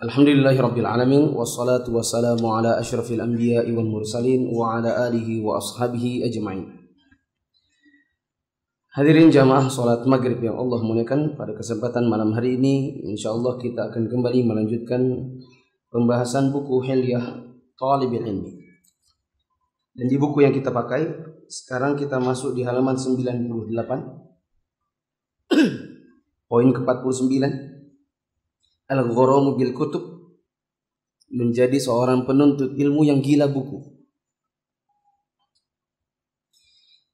Alhamdulillahirabbil alamin wassalatu wassalamu ala asyrafil anbiya'i wal mursalin wa ala alihi wa ashabihi ajma'in. Hadirin jamaah salat maghrib yang Allah muliakan, pada kesempatan malam hari ini insyaallah kita akan kembali melanjutkan pembahasan buku Hilyah Thalibil Ilmi. Dan di buku yang kita pakai sekarang kita masuk di halaman 98 poin ke-49. Al-gharamu bil kutub, menjadi seorang penuntut ilmu yang gila buku.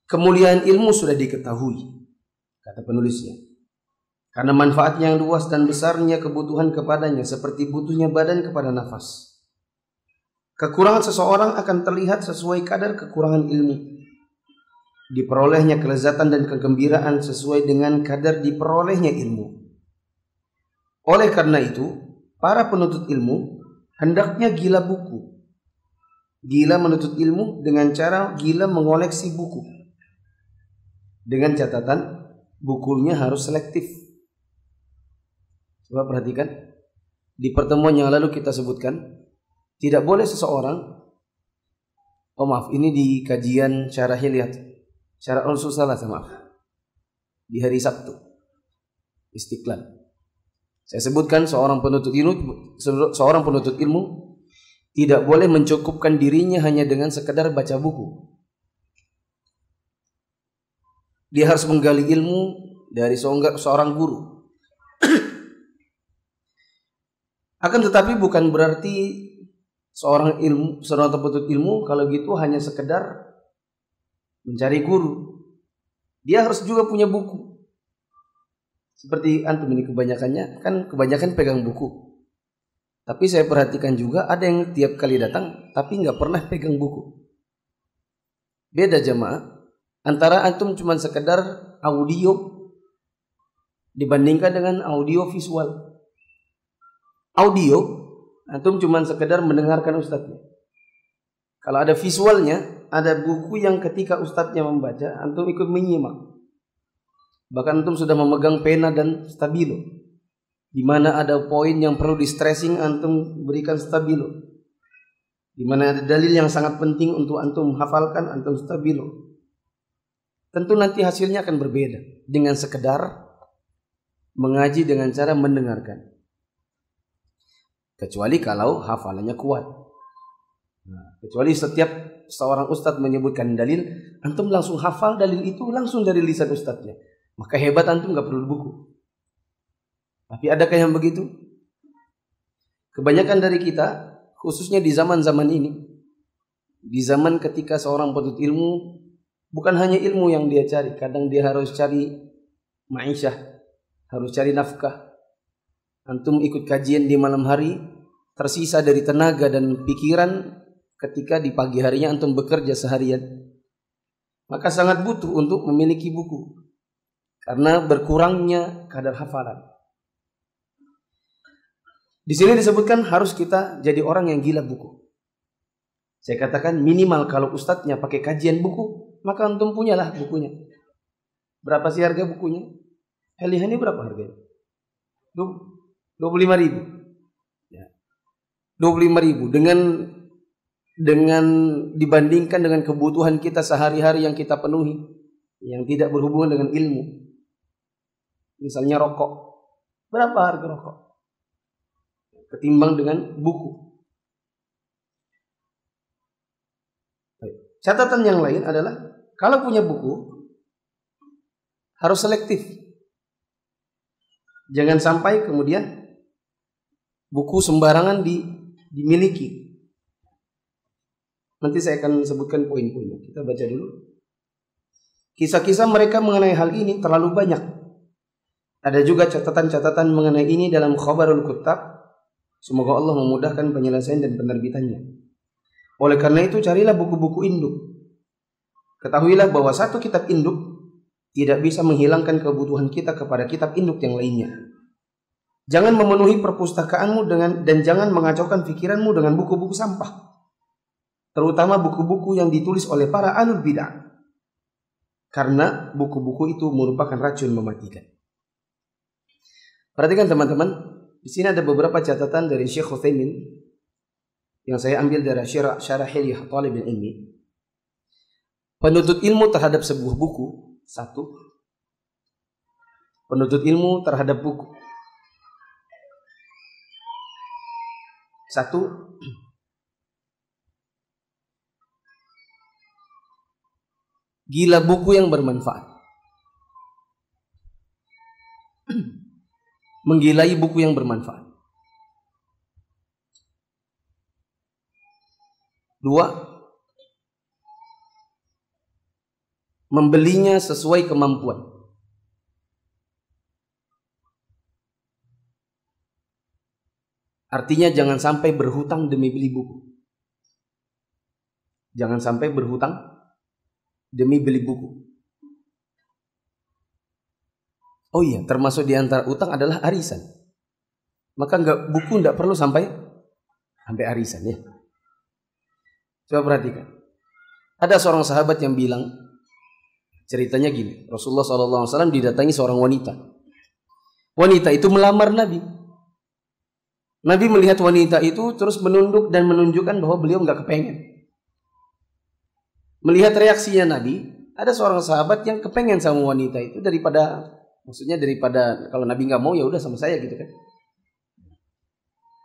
Kemuliaan ilmu sudah diketahui, kata penulisnya, karena manfaatnya yang luas dan besarnya kebutuhan kepadanya seperti butuhnya badan kepada nafas. Kekurangan seseorang akan terlihat sesuai kadar kekurangan ilmu. Diperolehnya kelezatan dan kegembiraan sesuai dengan kadar diperolehnya ilmu. Oleh karena itu, para penuntut ilmu hendaknya gila buku. Gila menuntut ilmu dengan cara gila mengoleksi buku. Dengan catatan, bukunya harus selektif. Coba perhatikan, di pertemuan yang lalu kita sebutkan, tidak boleh seseorang, ini di kajian syarah Hilyah, syarah Al-Susalah, di hari Sabtu, Istiqlal. Saya sebutkan seorang penuntut ilmu tidak boleh mencukupkan dirinya hanya dengan sekedar baca buku. Dia harus menggali ilmu dari seorang guru. Akan tetapi bukan berarti seorang penuntut ilmu kalau gitu hanya sekedar mencari guru. Dia harus juga punya buku. Seperti antum ini kebanyakan pegang buku. Tapi saya perhatikan juga ada yang tiap kali datang tapi nggak pernah pegang buku. Beda jamaah antara antum cuma sekedar audio dibandingkan dengan audio visual. Audio antum cuma sekedar mendengarkan ustadznya. Kalau ada visualnya, ada buku yang ketika ustadznya membaca antum ikut menyimak. Bahkan antum sudah memegang pena dan stabilo. Di mana ada poin yang perlu di stressing, antum berikan stabilo. Di mana ada dalil yang sangat penting untuk antum hafalkan, antum stabilo. Tentu nanti hasilnya akan berbeda dengan sekedar mengaji dengan cara mendengarkan. Kecuali kalau hafalannya kuat. Kecuali setiap seorang ustadz menyebutkan dalil, antum langsung hafal dalil itu langsung dari lisan ustadznya. Maka hebat antum gak perlu buku. Tapi adakah yang begitu? Kebanyakan dari kita, khususnya di zaman-zaman ini, di zaman ketika seorang penuntut ilmu bukan hanya ilmu yang dia cari, kadang dia harus cari ma'isyah, harus cari nafkah. Antum ikut kajian di malam hari, tersisa dari tenaga dan pikiran ketika di pagi harinya antum bekerja seharian. Maka sangat butuh untuk memiliki buku. Karena berkurangnya kadar hafalan. Di sini disebutkan harus kita jadi orang yang gila buku. Saya katakan minimal kalau ustadznya pakai kajian buku, maka antum punyalah bukunya. Berapa sih harga bukunya? Hilyah ini berapa harganya? 25.000. Ya. 25.000 dengan dibandingkan dengan kebutuhan kita sehari-hari yang kita penuhi, yang tidak berhubungan dengan ilmu. Misalnya rokok. Berapa harga rokok? Ketimbang dengan buku. Catatan yang lain adalah kalau punya buku harus selektif. Jangan sampai kemudian buku sembarangan dimiliki. Nanti saya akan sebutkan poin-poinnya. Kita baca dulu. Kisah-kisah mereka mengenai hal ini terlalu banyak. Ada juga catatan-catatan mengenai ini dalam Khabarul Kuttab. Semoga Allah memudahkan penyelesaian dan penerbitannya. Oleh karena itu carilah buku-buku induk. Ketahuilah bahwa satu kitab induk tidak bisa menghilangkan kebutuhan kita kepada kitab induk yang lainnya. Jangan memenuhi perpustakaanmu dan jangan mengacaukan pikiranmu dengan buku-buku sampah. Terutama buku-buku yang ditulis oleh para ahlul bid'ah. Karena buku-buku itu merupakan racun mematikan. Perhatikan teman-teman, Di sini ada beberapa catatan dari Syekh Utsaimin yang saya ambil dari Syarah Hilyah Thalibul Ilmi. Penuntut ilmu terhadap sebuah buku, satu. Penuntut ilmu terhadap buku, satu. Gila buku yang bermanfaat. Menggilai buku yang bermanfaat. Dua, membelinya sesuai kemampuan. Artinya jangan sampai berhutang demi beli buku. Jangan sampai berhutang demi beli buku. Oh iya, termasuk di antara utang adalah arisan. Maka buku enggak perlu sampai arisan ya. Coba perhatikan. Ada seorang sahabat yang bilang, ceritanya gini, Rasulullah SAW didatangi seorang wanita. Wanita itu melamar Nabi. Nabi melihat wanita itu terus menunduk dan menunjukkan bahwa beliau enggak kepengen. Melihat reaksinya Nabi, ada seorang sahabat yang kepengen sama wanita itu daripada kalau Nabi nggak mau ya udah sama saya gitu kan.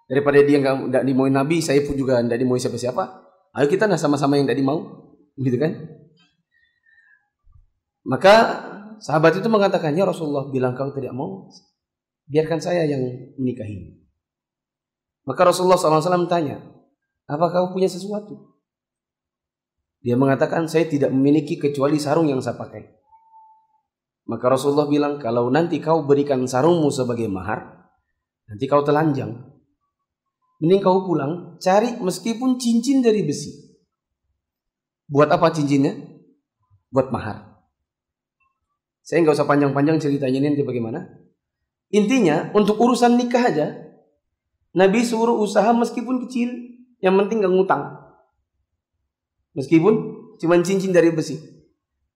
Daripada dia nggak dimauin Nabi, saya pun juga nggak dimauin siapa-siapa. Ayo kita sama-sama yang nggak dimau, gitu kan? Maka sahabat itu mengatakan, ya Rasulullah, bilang kau tidak mau, biarkan saya yang menikahi. Maka Rasulullah SAW tanya, apa kau punya sesuatu? Dia mengatakan, saya tidak memiliki kecuali sarung yang saya pakai. Maka Rasulullah bilang, kalau nanti kau berikan sarungmu sebagai mahar, nanti kau telanjang. Mending kau pulang, cari meskipun cincin dari besi. Buat apa cincinnya? Buat mahar. Saya nggak usah panjang-panjang ceritanya ini bagaimana. Intinya, untuk urusan nikah aja, Nabi suruh usaha meskipun kecil, yang penting nggak ngutang. Meskipun cuma cincin dari besi.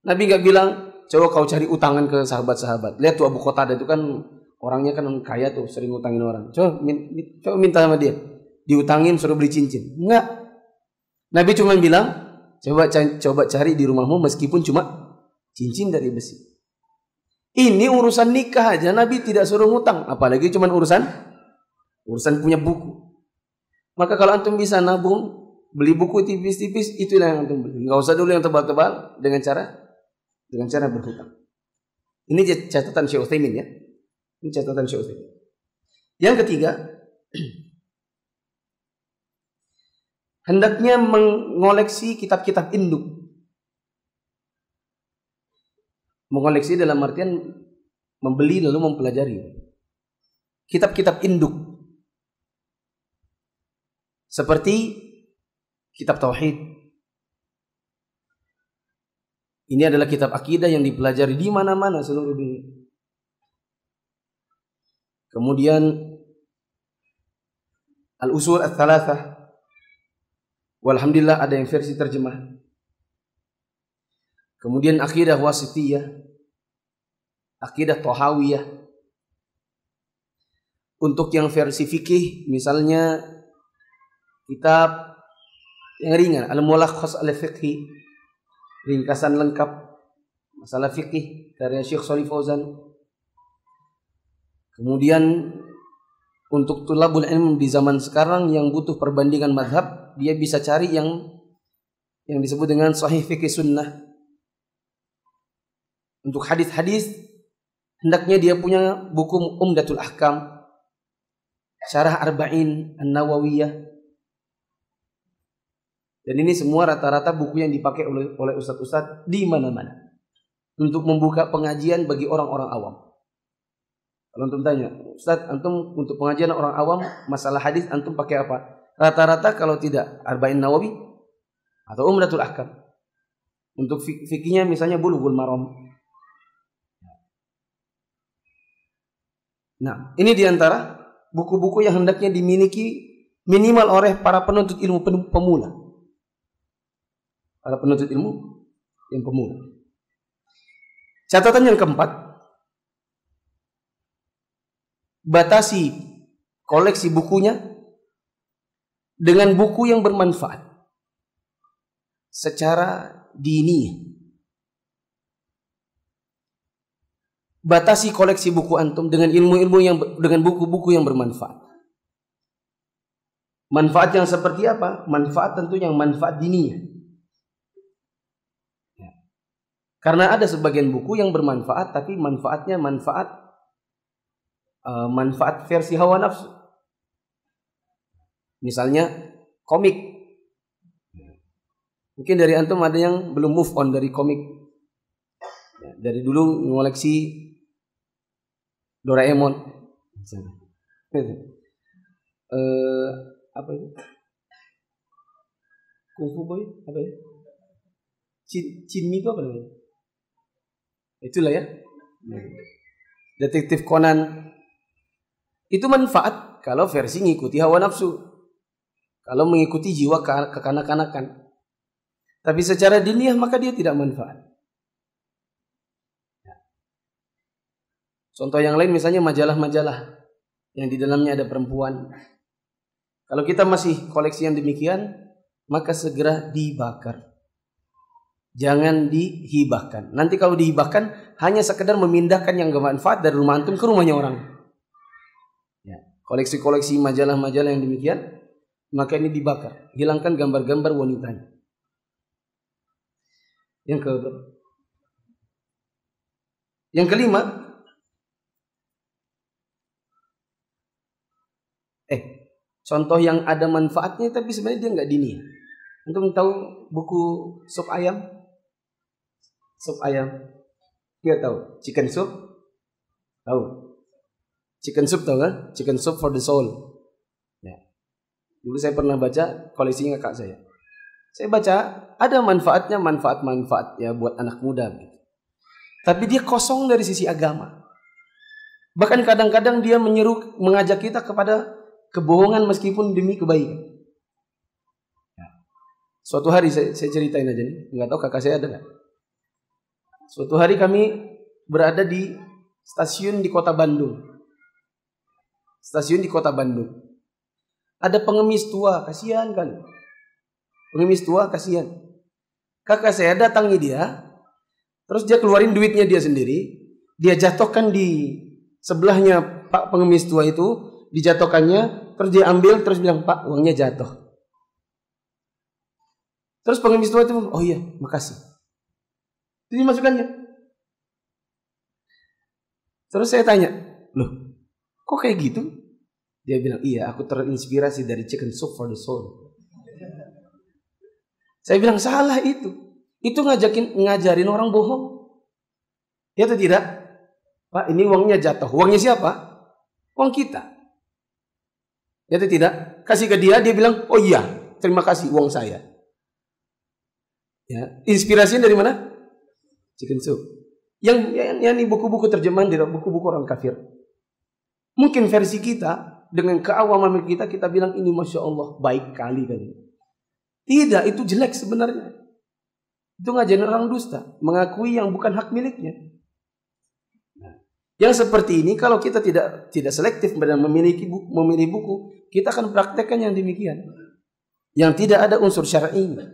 Nabi nggak bilang, coba kau cari utangan ke sahabat-sahabat. Lihat tuh Abu Qatadah itu kan orangnya kan kaya tuh, sering ngutangin orang. Coba minta sama dia, diutangin suruh beli cincin. Enggak. Nabi cuma bilang, coba cari di rumahmu meskipun cuma cincin dari besi. Ini urusan nikah aja Nabi tidak suruh ngutang, apalagi cuma urusan punya buku. Maka kalau antum bisa nabung, beli buku tipis-tipis, itulah yang antum beli. Enggak usah dulu yang tebal-tebal dengan cara berhutang. Ini catatan Syekh Utsaimin ya. Ini catatan Syekh Utsaimin. Yang ketiga, hendaknya mengoleksi kitab-kitab induk. Mengoleksi dalam artian membeli lalu mempelajari. Kitab-kitab induk. Seperti kitab tauhid. Ini adalah kitab akidah yang dipelajari di mana-mana seluruh dunia. Kemudian Al-Usul Ats-Tsalatsah. Walhamdulillah ada yang versi terjemah. Kemudian akidah Wasithiyah, akidah Thahawiyah. Untuk yang versi fikih misalnya kitab yang ringan Al-Mulakhas Al-Fiqhi, ringkasan lengkap masalah fikih karya Syekh Shalih Fauzan. Kemudian untuk tulabul ilm di zaman sekarang yang butuh perbandingan mazhab, dia bisa cari yang disebut dengan Sahih Fikih Sunnah. Untuk hadis-hadis hendaknya dia punya buku Umdatul Ahkam, Syarah Arba'in An-Nawawiyah. Dan ini semua rata-rata buku yang dipakai oleh ustadz-ustadz di mana-mana untuk membuka pengajian bagi orang-orang awam. Kalau antum tanya, Ustadz, antum untuk pengajian orang awam masalah hadis antum pakai apa? Rata-rata kalau tidak Arba'in Nawawi atau Umdatul Ahkam. Untuk fikihnya misalnya Bulughul Maram. Nah, ini diantara buku-buku yang hendaknya dimiliki minimal oleh para penuntut ilmu pemula. Para penuntut ilmu yang pemula. Catatan yang keempat, batasi koleksi bukunya dengan buku yang bermanfaat secara dini. Batasi koleksi buku antum dengan ilmu-ilmu yang dengan buku-buku yang bermanfaat. Manfaat yang seperti apa? Manfaat tentu yang manfaat dininya. Karena ada sebagian buku yang bermanfaat tapi manfaatnya manfaat versi hawa nafsu. Misalnya komik. Mungkin dari antum ada yang belum move on dari komik. Dari dulu mengoleksi Doraemon. Apa itu? Kung Fu Boy? Apa ya? Chinmi itu apa namanya? Itulah ya. Detektif Conan. Itu manfaat kalau versi ngikuti hawa nafsu. Kalau mengikuti jiwa kekanak-kanakan. Tapi secara diniah maka dia tidak manfaat. Contoh yang lain misalnya majalah-majalah yang di dalamnya ada perempuan. Kalau kita masih koleksi yang demikian, maka segera dibakar. Jangan dihibahkan. Nanti kalau dihibahkan hanya sekedar memindahkan yang bermanfaat dari rumah antum ke rumahnya orang. Ya, koleksi-koleksi majalah-majalah yang demikian, maka ini dibakar. Hilangkan gambar-gambar wanitanya. Yang kelima, contoh yang ada manfaatnya tapi sebenarnya dia nggak dini. Antum tahu buku sup ayam? Sup ayam? Nggak tahu? Chicken soup? Tahu? Chicken soup tahu kan? Chicken soup for the soul. Ya. Dulu saya pernah baca koleksinya kakak saya. Saya baca ada manfaatnya, manfaat ya buat anak muda. Gitu. Tapi dia kosong dari sisi agama. Bahkan kadang-kadang dia mengajak kita kepada kebohongan meskipun demi kebaikan. Suatu hari saya ceritain aja nih, nggak tahu kakak saya ada nggak. Suatu hari kami berada di stasiun di kota Bandung. Stasiun di kota Bandung. Ada pengemis tua, kasihan kan. Pengemis tua kasihan. Kakak saya datangi dia, terus dia keluarin duitnya dia sendiri, dia jatuhkan di sebelahnya Pak pengemis tua itu, dijatuhkannya. Terus dia ambil, terus bilang, Pak, uangnya jatuh. Terus pengemis tua itu, oh iya, makasih. Jadi masukannya. Terus saya tanya, loh, kok kayak gitu? Dia bilang, iya, aku terinspirasi dari Chicken Soup for the Soul. Saya bilang, salah itu. Itu ngajarin orang bohong. Ya atau tidak? Pak, ini uangnya jatuh. Uangnya siapa? Uang kita. Ya atau tidak? Kasih ke dia bilang, oh iya, terima kasih uang saya. Ya, inspirasinya dari mana? Chicken Soup. Yang ini buku-buku terjemahan dari buku-buku orang kafir. Mungkin versi kita dengan keawaman kita bilang ini masya Allah baik kali kan. Tidak, itu jelek sebenarnya. Itu ngajarin orang dusta, mengakui yang bukan hak miliknya. Yang seperti ini kalau kita tidak selektif dalam memilih buku, kita akan praktekkan yang demikian. Yang tidak ada unsur syar'inya.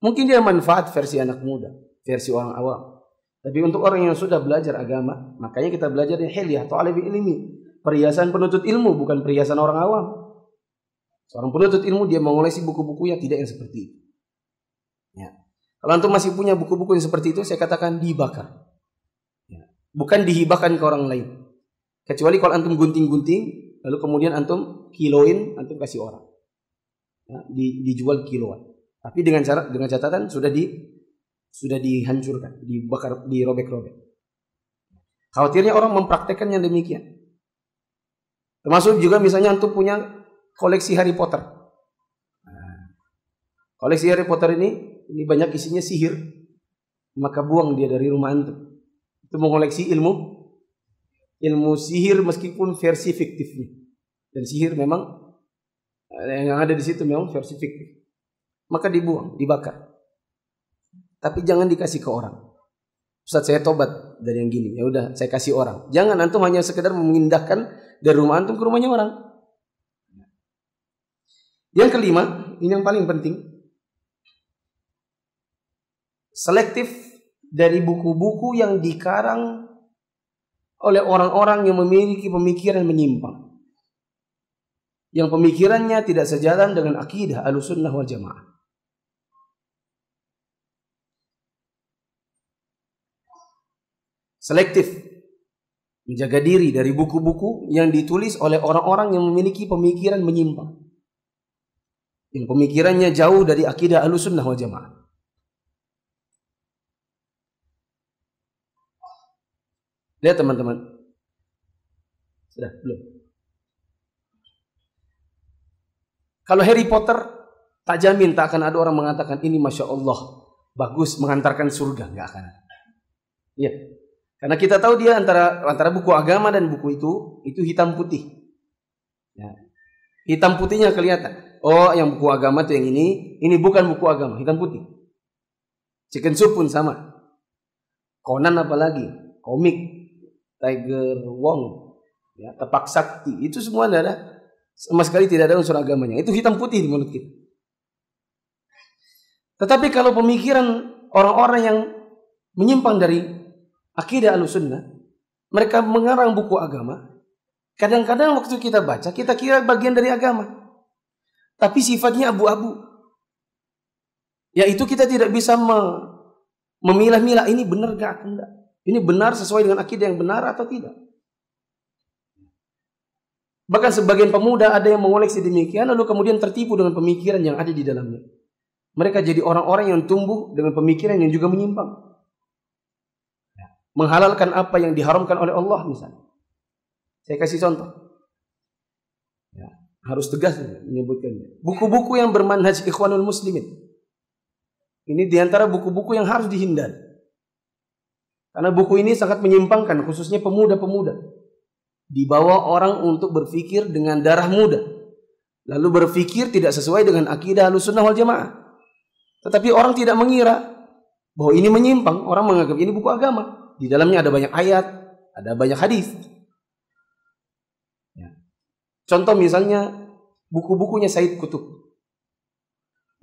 Mungkin dia manfaat versi anak muda, versi orang awam. Tapi untuk orang yang sudah belajar agama, makanya kita belajar di hilyah atau alibi ilmi, perhiasan penuntut ilmu bukan perhiasan orang awam. Seorang penuntut ilmu dia mengoleksi buku-buku yang tidak yang seperti itu. Ya. Kalau antum masih punya buku-buku yang seperti itu, saya katakan dibakar. Bukan dihibahkan ke orang lain. Kecuali kalau antum gunting-gunting, lalu kemudian antum kiloin, antum kasih orang. Ya, dijual kiloan. Tapi dengan catatan sudah dihancurkan, dibakar, dirobek-robek. Khawatirnya orang mempraktekkan yang demikian. Termasuk juga misalnya antum punya koleksi Harry Potter. Koleksi Harry Potter ini banyak isinya sihir. Maka buang dia dari rumah antum. Itu mengoleksi ilmu sihir meskipun versi fiktifnya. Dan sihir memang yang ada di situ memang versi fiktif. Maka dibuang, dibakar. Tapi jangan dikasih ke orang. Ustaz, saya tobat dari yang gini. Ya udah, saya kasih orang. Jangan antum hanya sekedar memindahkan dari rumah antum ke rumahnya orang. Yang kelima, ini yang paling penting, selektif dari buku-buku yang dikarang oleh orang-orang yang memiliki pemikiran menyimpang, yang pemikirannya tidak sejalan dengan akidah Ahlussunnah wal Jamaah. Selektif, menjaga diri dari buku-buku yang ditulis oleh orang-orang yang memiliki pemikiran menyimpang, yang pemikirannya jauh dari akidah Ahlussunnah wal Jamaah. Lihat teman-teman, sudah belum? Kalau Harry Potter, tak jamin tak akan ada orang mengatakan ini Masya Allah bagus mengantarkan surga, nggak akan. Iya, karena kita tahu dia antara buku agama dan buku itu hitam putih. Ya. Hitam putihnya kelihatan. Oh, yang buku agama itu yang ini bukan buku agama, hitam putih. Chicken Soup pun sama. Conan apalagi, komik Tiger Wong, ya, Tapak Sakti, itu semua ada, sama sekali tidak ada unsur agamanya. Itu hitam putih menurut kita. Tetapi kalau pemikiran orang-orang yang menyimpang dari akidah Ahlussunnah, mereka mengarang buku agama. Kadang-kadang waktu kita baca, kita kira bagian dari agama, tapi sifatnya abu-abu. Yaitu kita tidak bisa memilah-milah ini benar gak atau enggak. Ini benar sesuai dengan akidah yang benar atau tidak. Bahkan sebagian pemuda ada yang mengoleksi demikian, lalu kemudian tertipu dengan pemikiran yang ada di dalamnya. Mereka jadi orang-orang yang tumbuh dengan pemikiran yang juga menyimpang. Menghalalkan apa yang diharamkan oleh Allah misalnya. Saya kasih contoh. Ya, harus tegas menyebutkannya. Buku-buku yang bermanhaj Ikhwanul Muslimin. Ini diantara buku-buku yang harus dihindari. Karena buku ini sangat menyimpangkan, khususnya pemuda-pemuda. Dibawa orang untuk berpikir dengan darah muda. Lalu berpikir tidak sesuai dengan akidah Ahlussunnah wal Jamaah. Tetapi orang tidak mengira bahwa ini menyimpang. Orang menganggap ini buku agama. Di dalamnya ada banyak ayat, ada banyak hadis. Ya. Contoh misalnya buku-bukunya Said Qutb.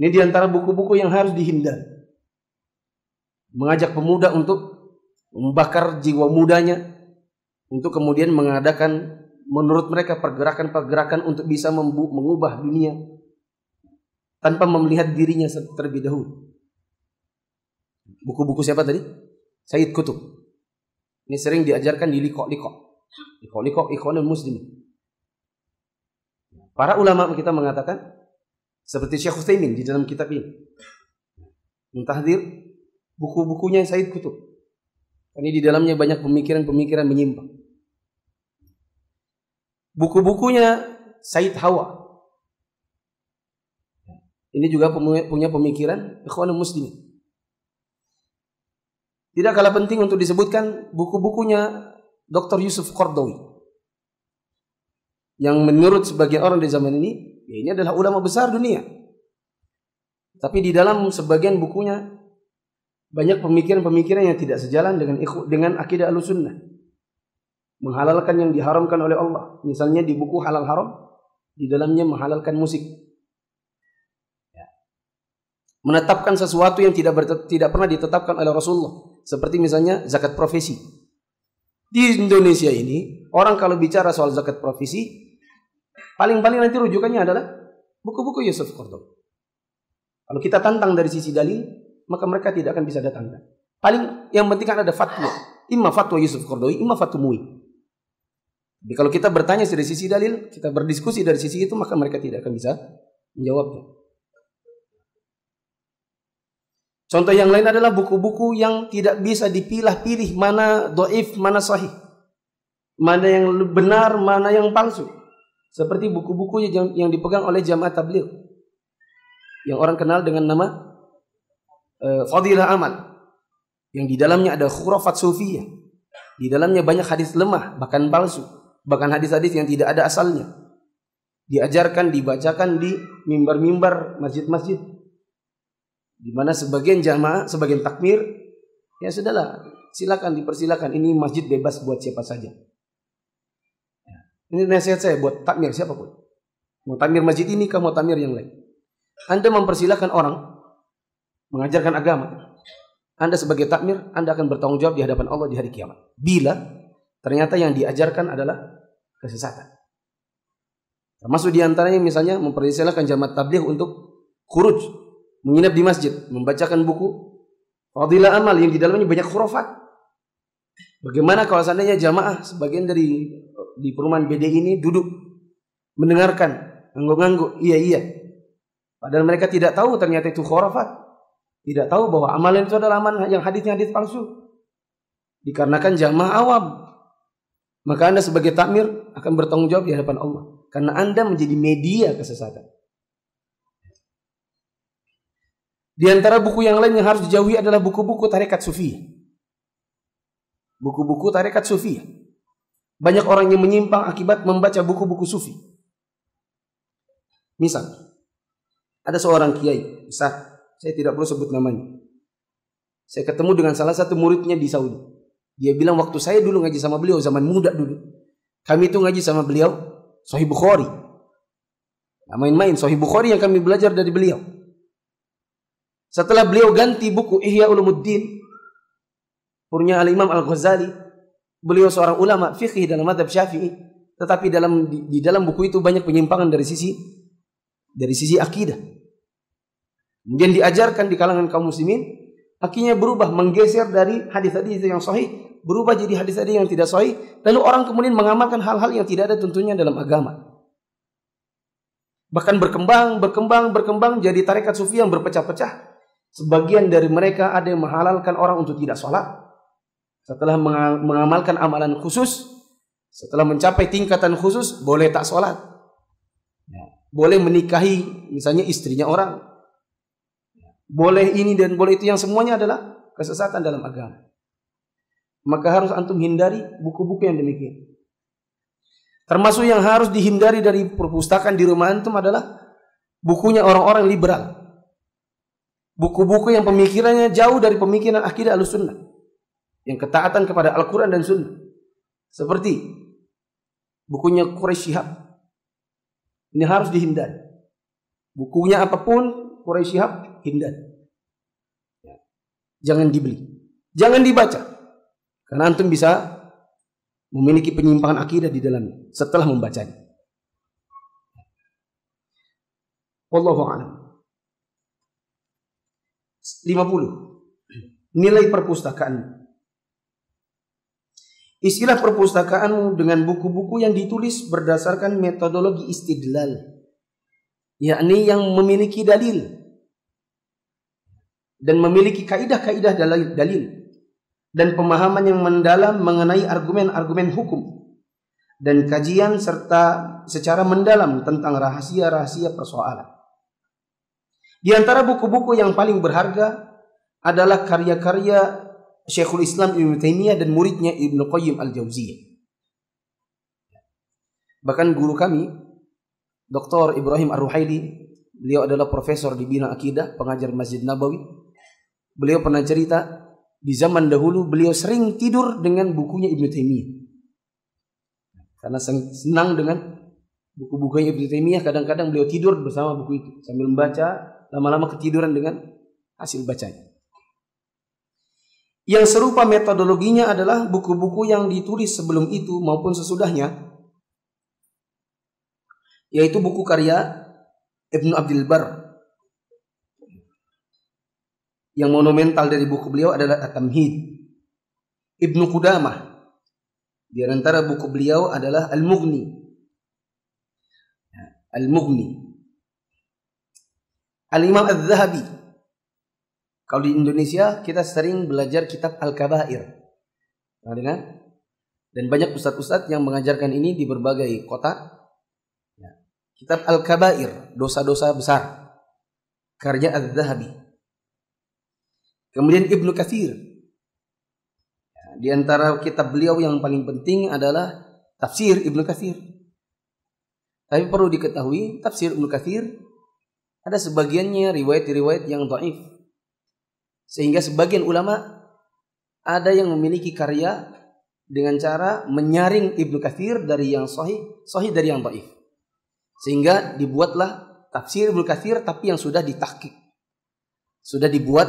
Ini diantara buku-buku yang harus dihindari. Mengajak pemuda untuk membakar jiwa mudanya, untuk kemudian mengadakan menurut mereka pergerakan-pergerakan untuk bisa mengubah dunia tanpa melihat dirinya terlebih dahulu. Buku-buku siapa tadi? Said Qutb. Ini sering diajarkan di Liko-Liko Ikhwanul Muslimin. Para ulama kita mengatakan seperti Syekh Utsaimin di dalam kitab ini mentahdir buku-bukunya Said Qutb. Ini di dalamnya banyak pemikiran-pemikiran menyimpang. Buku-bukunya Said Hawa. Ini juga punya pemikiran Ikhwanul Muslimin. Tidak kalah penting untuk disebutkan buku-bukunya Dr. Yusuf Qaradawi. Yang menurut sebagian orang di zaman ini, ya ini adalah ulama besar dunia. Tapi di dalam sebagian bukunya banyak pemikiran-pemikiran yang tidak sejalan dengan akidah Ahlussunnah. Menghalalkan yang diharamkan oleh Allah. Misalnya di buku Halal Haram, di dalamnya menghalalkan musik. Ya. Menetapkan sesuatu yang tidak pernah ditetapkan oleh Rasulullah. Seperti misalnya zakat profesi. Di Indonesia ini, orang kalau bicara soal zakat profesi, paling-paling nanti rujukannya adalah buku-buku Yusuf Qaradawi. Kalau kita tantang dari sisi dalil, maka mereka tidak akan bisa datangkan. Paling yang penting kan ada fatwa. Imma fatwa Yusuf Qaradawi, imma fatwa MUI. Jadi kalau kita bertanya dari sisi dalil, kita berdiskusi dari sisi itu, maka mereka tidak akan bisa menjawabnya. Contoh yang lain adalah buku-buku yang tidak bisa dipilah-pilih mana dhaif, mana sahih. Mana yang benar, mana yang palsu. Seperti buku-buku yang dipegang oleh Jamaah Tabligh. Yang orang kenal dengan nama Fadilah Amal, yang di dalamnya ada khurafat sufiyah, di dalamnya banyak hadis lemah bahkan palsu, bahkan hadis-hadis yang tidak ada asalnya, diajarkan, dibacakan di mimbar-mimbar masjid-masjid, di mana sebagian jamaah, sebagian takmir, ya sudahlah, silakan dipersilakan, ini masjid bebas buat siapa saja. Ini nasihat saya buat takmir siapapun. Mau takmir masjid ini, kamu mau takmir yang lain. Anda mempersilahkan orang mengajarkan agama. Anda sebagai takmir, Anda akan bertanggung jawab di hadapan Allah di hari kiamat. Bila ternyata yang diajarkan adalah kesesatan. Termasuk diantaranya misalnya mempersilahkan jamaah tabligh untuk khuruj, menginap di masjid, membacakan buku Fadilah Amal yang di dalamnya banyak khurafat. Bagaimana kalau seandainya jamaah sebagian di perumahan BD ini duduk mendengarkan, ngangguk-ngangguk, iya. Padahal mereka tidak tahu ternyata itu khurafat. Tidak tahu bahwa amalan itu adalah amalan yang hadisnya hadis palsu. Dikarenakan jamaah awam. Maka Anda sebagai takmir akan bertanggung jawab di hadapan Allah. Karena Anda menjadi media kesesatan. Di antara buku yang lain yang harus dijauhi adalah buku-buku tarekat sufi. Buku-buku tarekat sufi. Banyak orang yang menyimpang akibat membaca buku-buku sufi. Misal, ada seorang kiai besar, saya tidak perlu sebut namanya. Saya ketemu dengan salah satu muridnya di Saudi. Dia bilang waktu saya dulu ngaji sama beliau zaman muda dulu, kami itu ngaji sama beliau Sahih Bukhari. Nah, main-main Sahih Bukhari yang kami belajar dari beliau. Setelah beliau ganti buku Ihya Ulumuddin punya Al-Imam Al-Ghazali, beliau seorang ulama fikih dalam mazhab Syafi'i, tetapi di dalam buku itu banyak penyimpangan dari sisi akidah. Kemudian diajarkan di kalangan kaum muslimin, akhirnya berubah, menggeser dari hadis-hadis yang sahih, berubah jadi hadis-hadis yang tidak sahih, lalu orang kemudian mengamalkan hal-hal yang tidak ada tentunya dalam agama. Bahkan berkembang jadi tarekat sufi yang berpecah-pecah. Sebagian dari mereka ada yang menghalalkan orang untuk tidak sholat setelah mengamalkan amalan khusus, setelah mencapai tingkatan khusus boleh tak sholat, boleh menikahi misalnya istrinya orang, boleh ini dan boleh itu, yang semuanya adalah kesesatan dalam agama. Maka harus antum hindari buku-buku yang demikian. Termasuk yang harus dihindari dari perpustakaan di rumah antum adalah bukunya orang-orang liberal. Buku-buku yang pemikirannya jauh dari pemikiran akidah Ahlussunnah, yang ketaatan kepada Al-Quran dan Sunnah. Seperti bukunya Quraisy Shihab. Ini harus dihindari. Bukunya apapun Quraisy Shihab, hindari. Jangan dibeli, jangan dibaca, karena antum bisa memiliki penyimpangan akidah di dalamnya setelah membacanya. Wallahu a'lam. 50. Nilai perpustakaan. Istilah perpustakaan dengan buku-buku yang ditulis berdasarkan metodologi istidlal, yakni yang memiliki dalil dan memiliki kaidah-kaidah dalil dan pemahaman yang mendalam mengenai argumen-argumen hukum dan kajian serta secara mendalam tentang rahasia-rahasia persoalan. Di antara buku-buku yang paling berharga adalah karya-karya Syekhul Islam Ibnu Taimiyah dan muridnya Ibnu Qayyim Al-Jauziyah. Bahkan guru kami, Dr. Ibrahim Ar-Ruhaili, beliau adalah profesor di bidang akidah, pengajar Masjid Nabawi. Beliau pernah cerita, di zaman dahulu beliau sering tidur dengan bukunya Ibnu Taimiyah. Karena senang dengan buku-bukunya Ibnu Taimiyah, kadang-kadang beliau tidur bersama buku itu sambil membaca, lama-lama ketiduran dengan hasil bacanya. Yang serupa metodologinya adalah buku-buku yang ditulis sebelum itu maupun sesudahnya, yaitu buku karya Ibnu Abdul Barr. Yang monumental dari buku beliau adalah At-Tamhid. Ibnu Qudamah, di antara buku beliau adalah Al-Mughni. Al-Imam Az-Zahabi. Kalau di Indonesia kita sering belajar kitab Al-Kabair. Dan banyak ustadz-ustadz yang mengajarkan ini di berbagai kota. Kitab Al-Kabair, dosa-dosa besar, karya Az-Zahabi. Kemudian Ibnu Katsir. Di antara kitab beliau yang paling penting adalah Tafsir Ibnu Katsir. Tapi perlu diketahui, Tafsir Ibnu Katsir ada sebagiannya riwayat-riwayat yang dhaif. Sehingga sebagian ulama ada yang memiliki karya dengan cara menyaring Ibnu Katsir dari yang sahih dari yang dhaif. Sehingga dibuatlah tafsir Ibnu Katsir tapi yang sudah ditahqiq. Sudah dibuat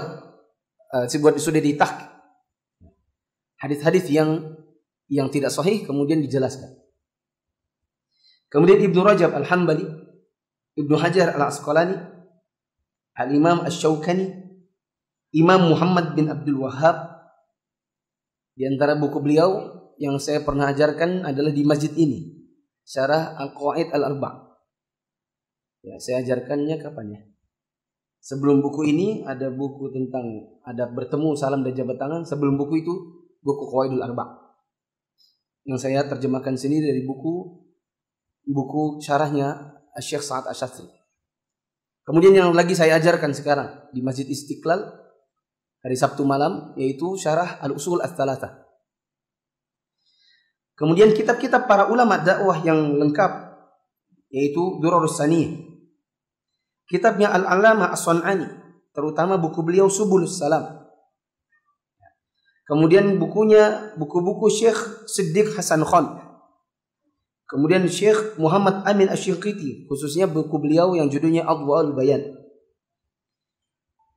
sudah ditahqiq. Hadis-hadis yang tidak sahih kemudian dijelaskan. Kemudian Ibnu Rajab Al-Hambali, Ibnu Hajar Al-Asqalani, Al-Imam Asy-Syaukani, Imam Muhammad bin Abdul Wahhab. Di antara buku beliau yang saya pernah ajarkan adalah di masjid ini, Syarah Al-Qawaid Al-Arba'. Ya, saya ajarkannya kapan ya? Sebelum buku ini ada buku tentang adab bertemu, salam dan jabat tangan. Sebelum buku itu buku Qawaidul Arba' yang saya terjemahkan sendiri dari buku syarahnya Syekh Sa'ad Asy-Syadzili. Kemudian yang lagi saya ajarkan sekarang di Masjid Istiqlal hari Sabtu malam yaitu Syarah Al-Usul Ats-Tsalatsah. Kemudian kitab-kitab para ulama dakwah yang lengkap yaitu Durarus Saniyah. Kitabnya Al-Allamah As-Sun'ani, terutama buku beliau Subulus Salam. Kemudian buku-buku Syekh Siddiq Hasan Khan. Kemudian Syekh Muhammad Amin Asy-Shinqiti, khususnya buku beliau yang judulnya Adwa'ul Bayan.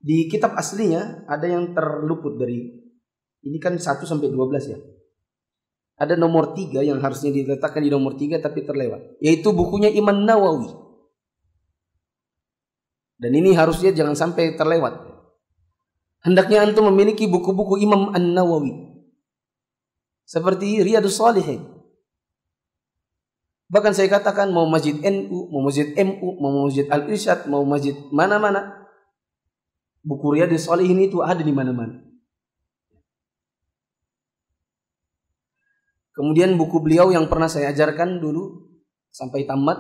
Di kitab aslinya ada yang terluput dari, ini kan 1 sampai 12 ya. Ada nomor 3 yang harusnya diletakkan di nomor 3 tapi terlewat, yaitu bukunya Imam Nawawi. Dan ini harusnya jangan sampai terlewat. Hendaknya antum memiliki buku-buku Imam An-Nawawi. Seperti Riyadhus Shalihin. Bahkan saya katakan mau masjid NU, mau masjid MU, mau masjid Al-Irsyad, mau masjid mana-mana, buku Riyadhus Shalihin itu ada di mana-mana. Kemudian buku beliau yang pernah saya ajarkan dulu sampai tamat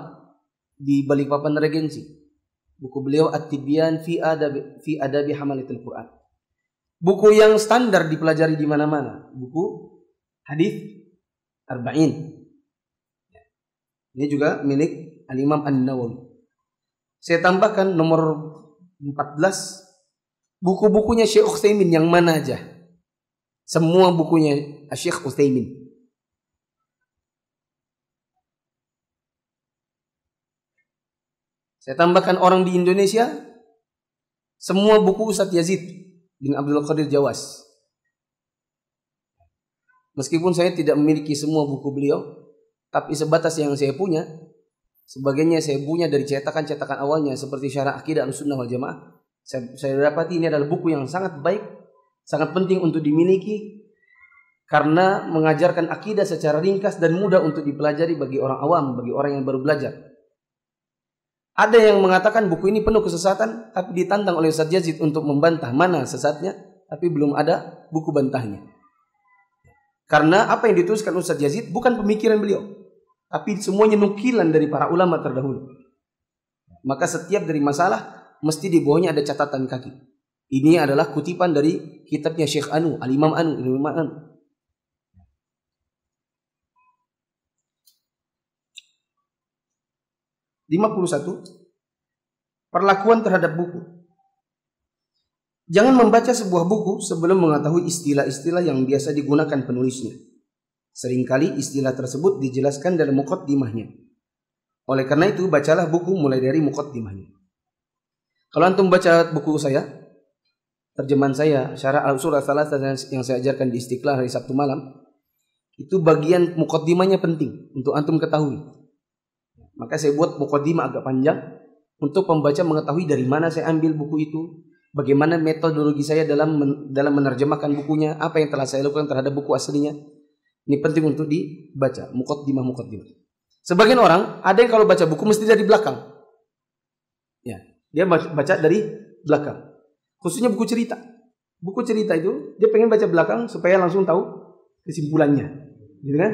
di Balikpapan Regensi. Buku beliau At-Tibyan fi Adabi Hamalatil Quran. Buku yang standar dipelajari di mana-mana. Buku hadis Arba'in. Ini juga milik Al-Imam An-Nawawi. Saya tambahkan nomor 14. Buku-bukunya Syekh Utsaimin yang mana aja? Semua bukunya Syekh Utsaimin. Saya tambahkan orang di Indonesia, semua buku Ustadz Yazid bin Abdul Qadir Jawas. Meskipun saya tidak memiliki semua buku beliau, tapi sebatas yang saya punya, sebagainya saya punya dari cetakan-cetakan awalnya seperti Syarah Aqidah Ahlussunnah wal Jamaah. Saya dapati ini adalah buku yang sangat baik, sangat penting untuk dimiliki karena mengajarkan akidah secara ringkas dan mudah untuk dipelajari bagi orang awam, bagi orang yang baru belajar. Ada yang mengatakan buku ini penuh kesesatan, tapi ditantang oleh Ustadz Yazid untuk membantah mana sesatnya, tapi belum ada buku bantahnya. Karena apa yang dituliskan Ustadz Yazid bukan pemikiran beliau, tapi semuanya nukilan dari para ulama terdahulu. Maka setiap dari masalah mesti di bawahnya ada catatan kaki. Ini adalah kutipan dari kitabnya Syekh Anu, Al-Imam Anu, Al-Imam Anu. Perlakuan terhadap buku. Jangan membaca sebuah buku sebelum mengetahui istilah-istilah yang biasa digunakan penulisnya. Seringkali istilah tersebut dijelaskan dalam muqaddimahnya. Oleh karena itu, bacalah buku mulai dari muqaddimahnya. Kalau antum baca buku saya, terjemahan saya, Syarah Al-Usul Ats-Tsalatsah yang saya ajarkan di Istiqlal hari Sabtu malam, itu bagian muqaddimahnya penting untuk antum ketahui. Maka saya buat muqaddimah agak panjang untuk pembaca mengetahui dari mana saya ambil buku itu, bagaimana metodologi saya dalam menerjemahkan bukunya, apa yang telah saya lakukan terhadap buku aslinya. Ini penting untuk dibaca, muqaddimah. Sebagian orang ada yang kalau baca buku mesti dari belakang. Ya, dia baca dari belakang. Khususnya buku cerita. Buku cerita itu dia pengen baca belakang supaya langsung tahu kesimpulannya. Gitu kan?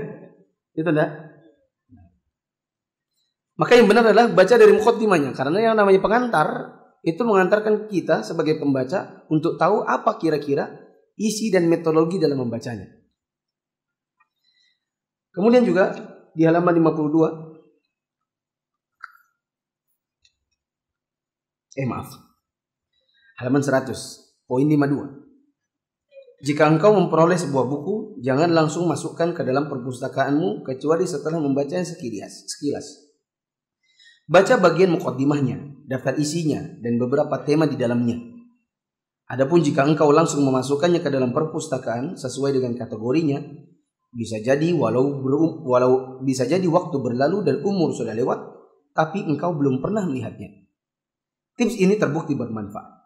Itu enggak? Maka yang benar adalah baca dari muqaddimahnya, karena yang namanya pengantar itu mengantarkan kita sebagai pembaca untuk tahu apa kira-kira isi dan metodologi dalam membacanya. Kemudian juga di halaman 52, halaman 100, poin 52. Jika engkau memperoleh sebuah buku, jangan langsung masukkan ke dalam perpustakaanmu kecuali setelah membacanya sekilas. Baca bagian muqaddimahnya, daftar isinya, dan beberapa tema di dalamnya. Adapun jika engkau langsung memasukkannya ke dalam perpustakaan sesuai dengan kategorinya, bisa jadi bisa jadi waktu berlalu dan umur sudah lewat, tapi engkau belum pernah melihatnya. Tips ini terbukti bermanfaat.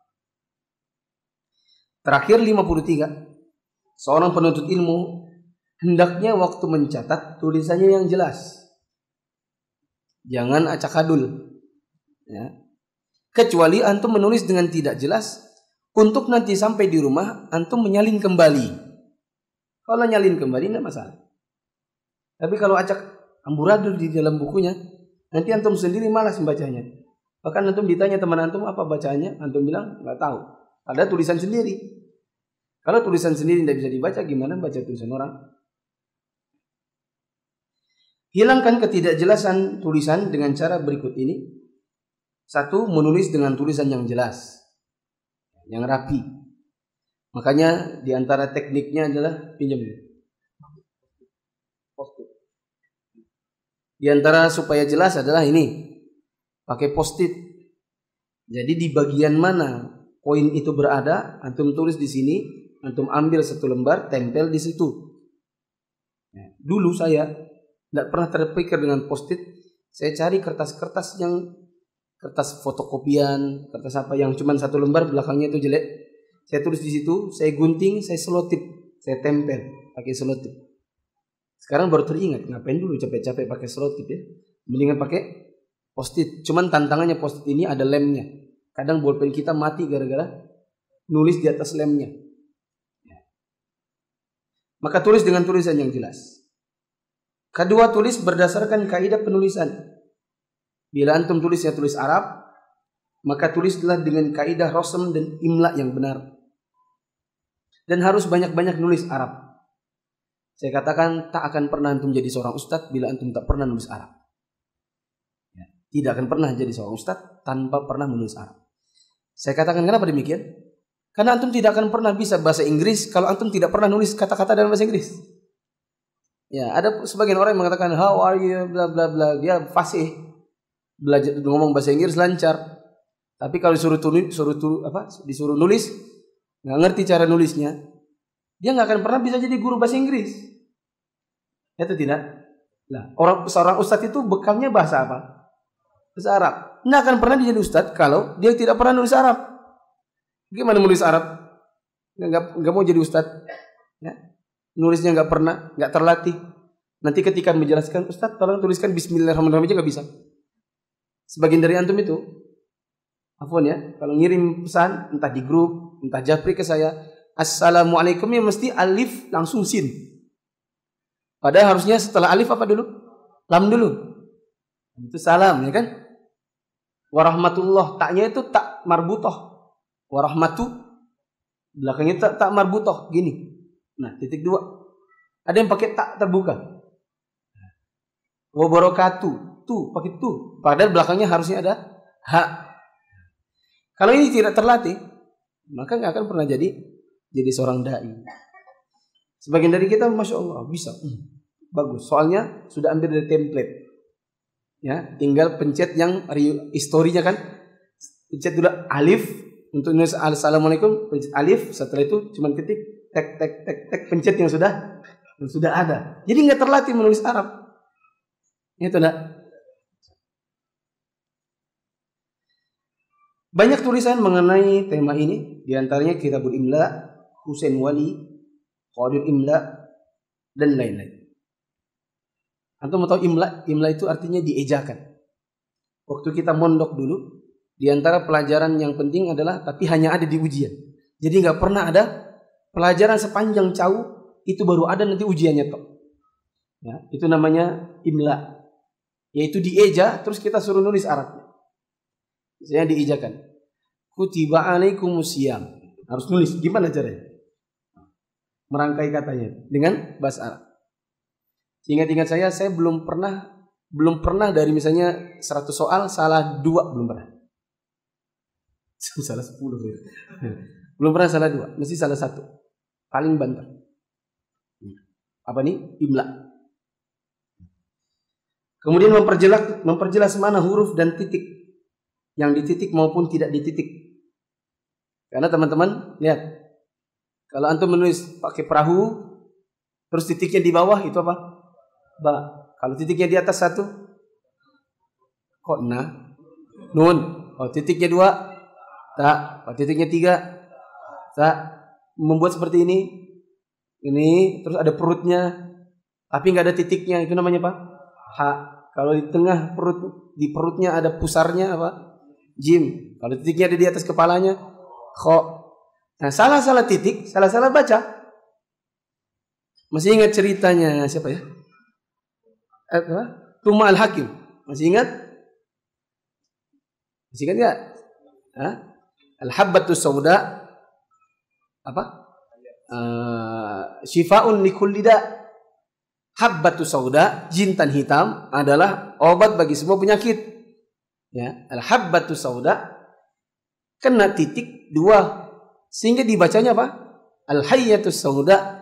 Terakhir 53, seorang penuntut ilmu hendaknya waktu mencatat tulisannya yang jelas. Jangan acak-adul. Ya. Kecuali antum menulis dengan tidak jelas, untuk nanti sampai di rumah antum menyalin kembali. Kalau nyalin kembali tidak masalah. Tapi kalau acak amburadul di dalam bukunya, nanti antum sendiri malas membacanya. Bahkan antum ditanya teman antum apa bacaannya, antum bilang nggak tahu. Ada tulisan sendiri. Kalau tulisan sendiri tidak bisa dibaca, gimana baca tulisan orang? Hilangkan ketidakjelasan tulisan dengan cara berikut ini. 1. Menulis dengan tulisan yang jelas, yang rapi. Makanya di antara tekniknya adalah pinjam. Di antara supaya jelas adalah ini, pakai post-it. Jadi di bagian mana poin itu berada, antum tulis di sini, antum ambil 1 lembar, tempel di situ. Nah, dulu saya tidak pernah terpikir dengan post-it. Saya cari kertas-kertas kertas fotokopian, kertas apa yang cuma 1 lembar, belakangnya itu jelek. Saya tulis di situ, saya gunting, saya selotip, saya tempel pakai selotip. Sekarang baru teringat, ngapain dulu capek-capek pakai selotip ya? Mendingan pakai post-it. Cuman tantangannya post-it ini ada lemnya. Kadang bolpen kita mati gara-gara nulis di atas lemnya. Maka tulis dengan tulisan yang jelas. Kedua, tulis berdasarkan kaidah penulisan. Bila antum tulisnya tulis Arab, maka tulislah dengan kaidah rasm dan imla yang benar. Dan harus banyak-banyak nulis Arab. Saya katakan tak akan pernah antum jadi seorang ustadz bila antum tak pernah nulis Arab. Ya, tidak akan pernah jadi seorang ustadz tanpa pernah menulis Arab. Saya katakan kenapa demikian? Karena antum tidak akan pernah bisa bahasa Inggris kalau antum tidak pernah nulis kata-kata dalam bahasa Inggris. Ya, ada sebagian orang yang mengatakan how are you bla bla bla, dia fasih belajar ngomong bahasa Inggris lancar. Tapi kalau disuruh nulis, nggak ngerti cara nulisnya, dia nggak akan pernah bisa jadi guru bahasa Inggris. Itu tidak. Nah, seorang ustadz itu bekalnya bahasa apa? Bahasa Arab. Nggak akan pernah jadi ustadz kalau dia tidak pernah nulis Arab. Gimana nulis Arab? Nggak mau jadi ustadz. Ya. Nulisnya nggak pernah, nggak terlatih. Nanti ketika menjelaskan, ustadz tolong tuliskan Bismillahirrahmanirrahim aja nggak bisa. Sebagian dari antum itu, afwan ya, kalau ngirim pesan entah di grup, entah japri ke saya, assalamualaikum ya mesti alif langsung sin. Padahal harusnya setelah alif apa dulu? Lam dulu. Itu salam ya kan? Warahmatullah, taknya itu tak marbutoh. Warahmatu belakangnya tak marbutoh gini. Nah, titik 2. Ada yang pakai tak terbuka. Wabarakatuh, tuh pakai tuh. Padahal belakangnya harusnya ada ha. Kalau ini tidak terlatih, maka nggak akan pernah jadi seorang dai. Sebagian dari kita, masya Allah, bisa, bagus. Soalnya sudah ambil dari template, ya, tinggal pencet yang historinya kan, pencet dulu alif untuk nulis assalamualaikum, pencet alif, setelah itu cuma ketik tek tek tek tek, pencet yang sudah ada. Jadi nggak terlatih menulis Arab. Itu enggak. Banyak tulisan mengenai tema ini, diantaranya Kitabul Imla, Husain Wali, Qadir Imla, dan lain-lain. Antum tahu imla? Imla itu artinya diejakan. Waktu kita mondok dulu, diantara pelajaran yang penting adalah, tapi hanya ada di ujian. Jadi nggak pernah ada pelajaran sepanjang jauh itu baru ada nanti ujiannya toh. Ya, itu namanya imla, yaitu dieja terus kita suruh nulis Arabnya. Saya diijakan. Kutiba alaikumusiyam. Harus nulis. Gimana caranya? Merangkai katanya dengan bahasa Arab. Ingat-ingat saya belum pernah dari misalnya 100 soal salah 2 belum pernah. Salah 10. Belum pernah salah 2, mesti salah 1. Paling banter. Apa nih? Imla. Kemudian memperjelas mana huruf dan titik, yang dititik maupun tidak dititik. Karena teman-teman lihat, kalau antum menulis pakai perahu, terus titiknya di bawah itu apa? Ba. Kalau titiknya di atas satu, kok na? Nun. Oh titiknya dua, ta. Oh titiknya tiga, ta. Membuat seperti ini terus ada perutnya, tapi nggak ada titiknya, itu namanya apa? Ha. Kalau di tengah di perutnya ada pusarnya apa? Jim. Kalau titiknya ada di atas kepalanya, kho. Nah salah titik, salah baca. Masih ingat ceritanya siapa ya? Tuma al-Hakim. Masih ingat? Masih ingat nggak? Al-Habbatu Sauda apa? Syifa'un likulli da'. Habbatu sauda, jintan hitam adalah obat bagi semua penyakit. Ya, al-habbatu sauda kena titik dua sehingga dibacanya apa? Al-hayyatu sauda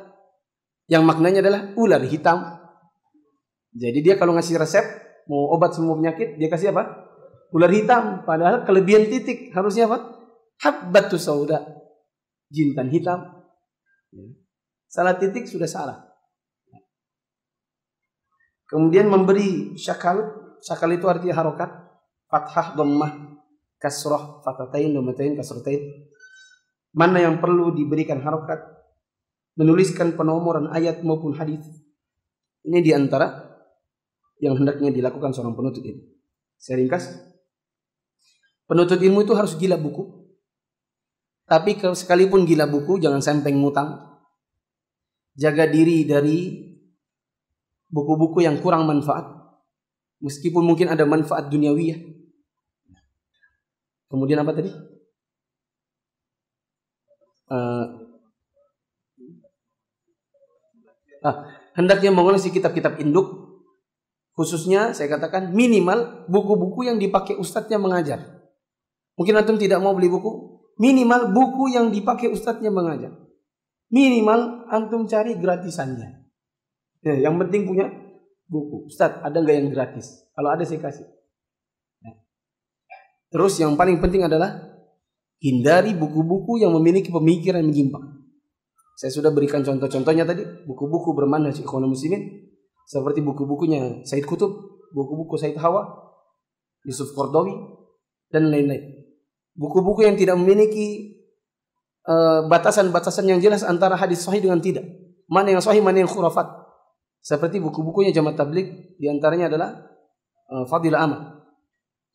yang maknanya adalah ular hitam. Jadi dia kalau ngasih resep mau obat semua penyakit dia kasih apa? Ular hitam. Padahal kelebihan titik harusnya apa? Habbatu sauda, jintan hitam. Salah titik sudah salah. Kemudian memberi syakal itu artinya harokat, fathah, dhammah, kasrah, fatatain, dhammatain, kasratain. Mana yang perlu diberikan harokat, menuliskan penomoran ayat maupun hadis. Ini diantara yang hendaknya dilakukan seorang penuntut ilmu. Saya ringkas, penuntut ilmu itu harus gila buku. Tapi sekalipun gila buku, jangan sampai ngutang. Jaga diri dari buku-buku yang kurang manfaat, meskipun mungkin ada manfaat duniawiyah. Kemudian apa tadi? Hendaknya mengoleksi kitab-kitab induk, khususnya saya katakan minimal buku-buku yang dipakai ustadznya mengajar. Mungkin antum tidak mau beli buku, minimal buku yang dipakai ustadznya mengajar. Minimal antum cari gratisannya. Ya, yang penting punya buku. Ustaz, ada nggak yang gratis? Kalau ada saya kasih. Ya. Terus yang paling penting adalah hindari buku-buku yang memiliki pemikiran menyimpang. Saya sudah berikan contoh-contohnya tadi. Buku-buku bermanhaj ikhwanul muslimin seperti buku-bukunya Said Qutb, buku-buku Said Hawa, Yusuf Qaradawi, dan lain-lain. Buku-buku yang tidak memiliki batasan-batasan yang jelas antara hadis sahih dengan tidak. Mana yang sahih, mana yang khurafat. Seperti buku-bukunya Jamaah Tabligh, diantaranya adalah Fadilah Amal.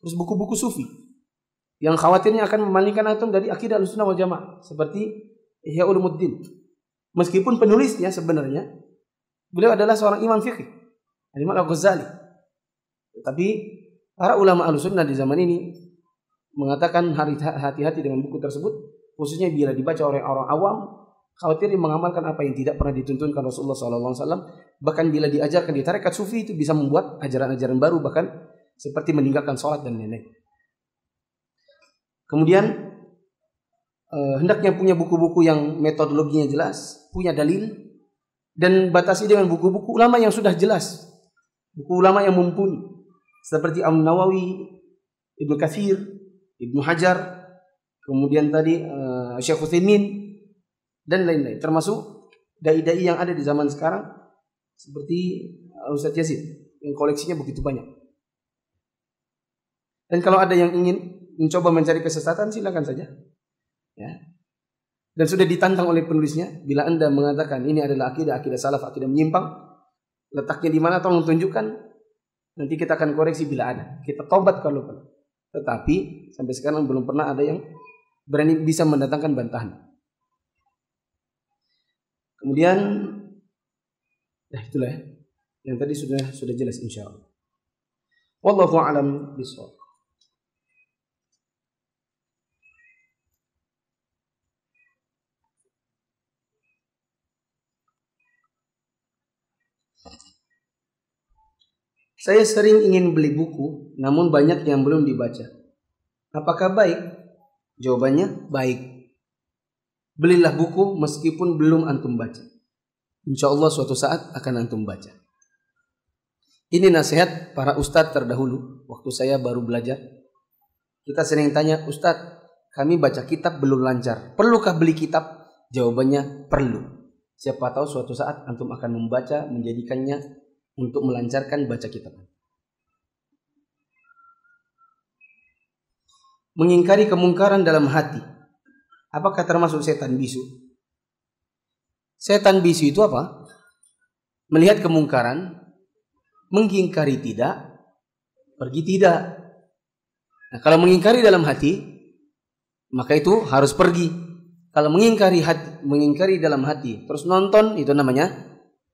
Terus buku-buku Sufi yang khawatirnya akan memalingkan antum dari akidah Ahlussunnah wal Jamaah, seperti Ihya Ulumuddin. Meskipun penulisnya sebenarnya beliau adalah seorang imam fikih, Imam Al-Ghazali. Tapi para ulama Ahlussunnah di zaman ini mengatakan hati-hati dengan buku tersebut, khususnya bila dibaca oleh orang awam. Khawatir mengamalkan apa yang tidak pernah dituntunkan Rasulullah SAW. Bahkan bila diajarkan di tarekat sufi itu bisa membuat ajaran-ajaran baru, bahkan seperti meninggalkan sholat dan lain-lain. Kemudian hendaknya punya buku-buku yang metodologinya jelas, punya dalil, dan batasi dengan buku-buku ulama yang sudah jelas, buku ulama yang mumpuni seperti An-Nawawi, Ibnu Katsir, Ibnu Hajar, kemudian tadi Syekh Utsaimin, dan lain-lain, termasuk dai-dai yang ada di zaman sekarang seperti Ustadz Yazid yang koleksinya begitu banyak. Dan kalau ada yang ingin mencoba mencari kesesatan, silakan saja. Ya. Dan sudah ditantang oleh penulisnya, bila Anda mengatakan ini adalah akidah salaf, akidah menyimpang, letaknya di mana, tolong tunjukkan. Nanti kita akan koreksi bila ada. Kita tobat kalau perlu. Tetapi sampai sekarang belum pernah ada yang berani bisa mendatangkan bantahan. Kemudian itulah ya. Yang tadi sudah jelas insyaallah. Wallahu a'lam bishawab. Saya sering ingin beli buku, namun banyak yang belum dibaca. Apakah baik? Jawabannya baik. Belilah buku meskipun belum antum baca. Insya Allah suatu saat akan antum baca. Ini nasihat para ustadz terdahulu. Waktu saya baru belajar, kita sering tanya, Ustadz, kami baca kitab belum lancar. Perlukah beli kitab? Jawabannya perlu. Siapa tahu suatu saat antum akan membaca, menjadikannya untuk melancarkan baca kitab. Mengingkari kemungkaran dalam hati. Apakah termasuk setan bisu? Setan bisu itu apa? Melihat kemungkaran, mengingkari tidak, pergi tidak. Nah, kalau mengingkari dalam hati, maka itu harus pergi. Kalau mengingkari dalam hati, terus nonton, itu namanya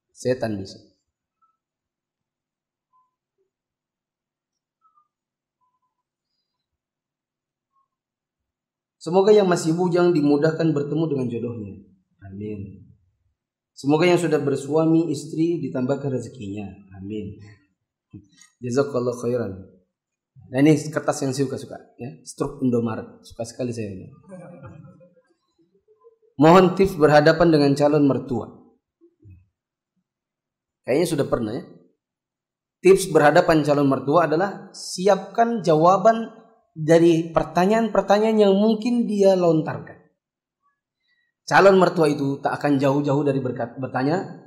setan bisu. Semoga yang masih bujang dimudahkan bertemu dengan jodohnya. Amin. Semoga yang sudah bersuami istri ditambahkan rezekinya. Amin. Jazakallahu khairan. Nah, ini kertas yang saya suka ya. Struk Indomaret. Suka sekali saya ini. Mohon tips berhadapan dengan calon mertua. Kayaknya sudah pernah ya. Tips berhadapan calon mertua adalah siapkan jawaban dari pertanyaan-pertanyaan yang mungkin dia lontarkan. Calon mertua itu tak akan jauh-jauh dari bertanya,